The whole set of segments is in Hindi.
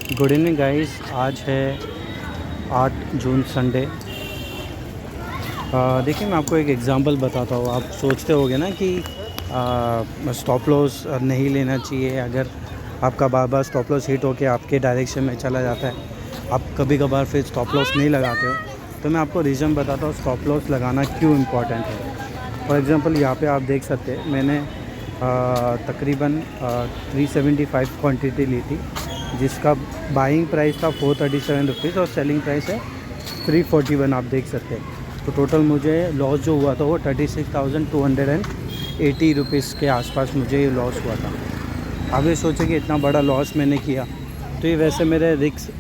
Good evening guys. आज है 8 जून संडे। देखिए मैं आपको एक एग्ज़ाम्पल बताता हूँ। आप सोचते होगे ना कि स्टॉप लॉस नहीं लेना चाहिए। अगर आपका बार बार स्टॉप लॉस हिट होके आपके डायरेक्शन में चला जाता है, आप कभी कभार फिर स्टॉप लॉस नहीं लगाते हो, तो मैं आपको रीज़न बताता हूँ स्टॉप लॉस लगाना क्यों इम्पोर्टेंट है। फॉर एग्ज़ाम्पल यहाँ पे आप देख सकते हैं, मैंने तकरीबन 375 क्वांटिटी ली थी, जिसका बाइंग प्राइस था 437 रुपीज़ और सेलिंग प्राइस है 341। आप देख सकते हैं। तो टोटल मुझे लॉस जो हुआ था वो 36,280 रुपीज़ के आसपास मुझे ये लॉस हुआ था। अब ये सोचे कि इतना बड़ा लॉस मैंने किया, तो ये वैसे मेरे रिस्क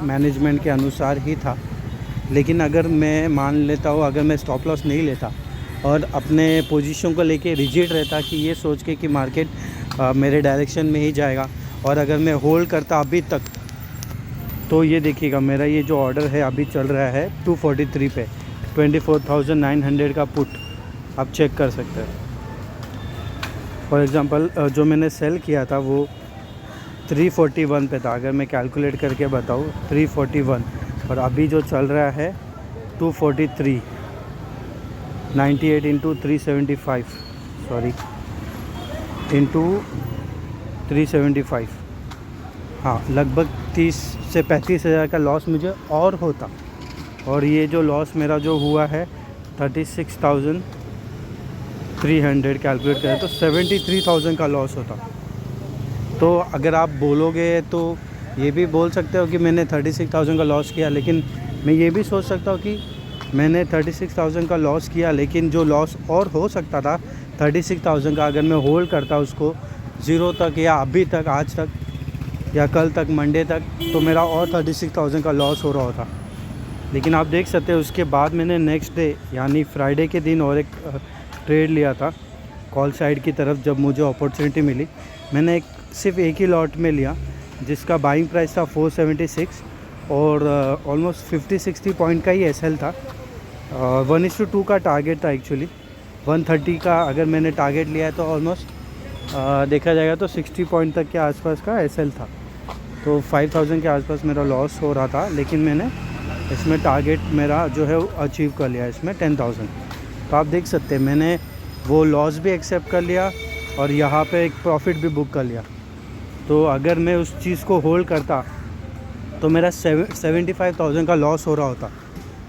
मैनेजमेंट के अनुसार ही था। लेकिन अगर मैं मान लेता हूँ, अगर मैं स्टॉप लॉस नहीं लेता और अपने पोजीशन को लेके रिजिड रहता कि ये सोच के कि मार्केट मेरे डायरेक्शन में ही जाएगा, और अगर मैं होल्ड करता अभी तक, तो ये देखिएगा मेरा ये जो ऑर्डर है अभी चल रहा है 243 पे, 24,900 का पुट आप चेक कर सकते हैं। फॉर एग्ज़ाम्पल जो मैंने सेल किया था वो 341 पे था। अगर मैं कैलकुलेट करके बताऊँ 341, और अभी जो चल रहा है 243, 98 इंटू 375, सॉरी इंटू 375, हाँ लगभग 30 से 35 हज़ार का लॉस मुझे और होता। और ये जो लॉस मेरा जो हुआ है 36,300 कैलकुलेट करें तो 73,000 का लॉस होता। तो अगर आप बोलोगे तो ये भी बोल सकते हो कि मैंने 36,000 का लॉस किया, लेकिन मैं ये भी सोच सकता हूँ कि मैंने 36,000 का लॉस किया, लेकिन जो लॉस और हो सकता था 36,000 का, अगर मैं होल्ड करता उसको ज़ीरो तक या अभी तक, आज तक या कल तक, मंडे तक, तो मेरा और 36,000 का लॉस हो रहा होता। लेकिन आप देख सकते हैं उसके बाद मैंने नेक्स्ट डे यानी फ्राइडे के दिन और एक ट्रेड लिया था कॉल साइड की तरफ। जब मुझे अपॉर्चुनिटी मिली, मैंने सिर्फ एक ही लॉट में लिया, जिसका बाइंग प्राइस था 476 और ऑलमोस्ट 50-60 पॉइंट का ही एसएल था। 1:2 का टारगेट था एक्चुअली। 130 का अगर मैंने टारगेट लिया है तो ऑलमोस्ट देखा जाएगा तो 60 पॉइंट तक के आसपास का एसएल था। तो 5,000 के आसपास मेरा लॉस हो रहा था, लेकिन मैंने इसमें टारगेट मेरा जो है अचीव कर लिया, इसमें 10,000। तो आप देख सकते हैं मैंने वो लॉस भी एक्सेप्ट कर लिया और यहाँ पे एक प्रॉफिट भी बुक कर लिया। तो अगर मैं उस चीज़ को होल्ड करता तो मेरा 75,000 का लॉस हो रहा होता।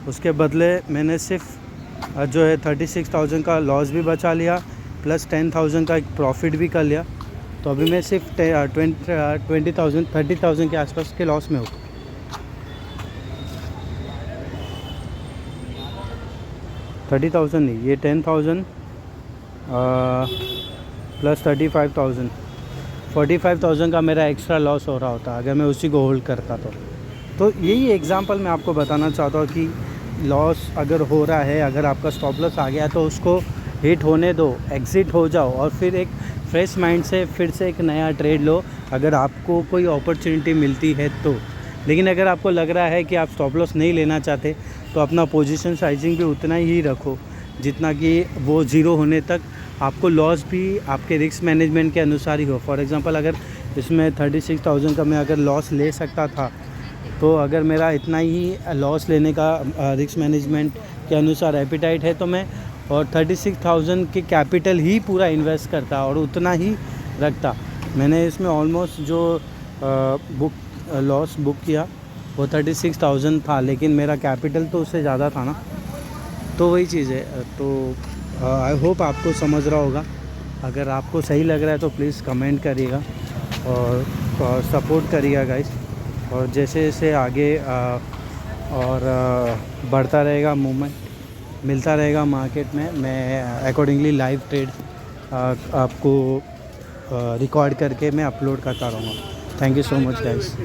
उसके बदले मैंने सिर्फ जो है 36,000 का लॉस भी बचा लिया, प्लस 10,000 का एक प्रॉफिट भी कर लिया। तो अभी मैं सिर्फ 30,000 के आसपास के लॉस में हूँ। 30,000 नहीं, ये 10,000 प्लस 35,000, 45,000 का मेरा एक्स्ट्रा लॉस हो रहा होता अगर मैं उसी को होल्ड करता। तो यही एग्जांपल मैं आपको बताना चाहता हूँ कि लॉस अगर हो रहा है, अगर आपका स्टॉप लॉस आ गया तो उसको हिट होने दो, एग्ज़िट हो जाओ और फिर एक फ्रेश माइंड से फिर से एक नया ट्रेड लो, अगर आपको कोई अपॉर्चुनिटी मिलती है तो। लेकिन अगर आपको लग रहा है कि आप स्टॉप लॉस नहीं लेना चाहते, तो अपना पोजीशन साइजिंग भी उतना ही रखो जितना कि वो ज़ीरो होने तक आपको लॉस भी आपके रिस्क मैनेजमेंट के अनुसार ही हो। फॉर एग्ज़ाम्पल अगर इसमें 36,000 का मैं अगर लॉस ले सकता था, तो अगर मेरा इतना ही लॉस लेने का रिस्क मैनेजमेंट के अनुसार एपिटाइट है, तो मैं और 36,000 के कैपिटल ही पूरा इन्वेस्ट करता और उतना ही रखता। मैंने इसमें ऑलमोस्ट जो लॉस बुक किया वो 36,000 था, लेकिन मेरा कैपिटल तो उससे ज़्यादा था ना। तो वही चीज़ है। तो आई होप आपको समझ रहा होगा। अगर आपको सही लग रहा है तो प्लीज़ कमेंट करिएगा और सपोर्ट करिएगा गाइस। और जैसे जैसे आगे और बढ़ता रहेगा मूवमेंट, मिलता रहेगा मार्केट में, मैं अकॉर्डिंगली लाइव ट्रेड आपको रिकॉर्ड करके मैं अपलोड करता रहूँगा। Thank you so much guys.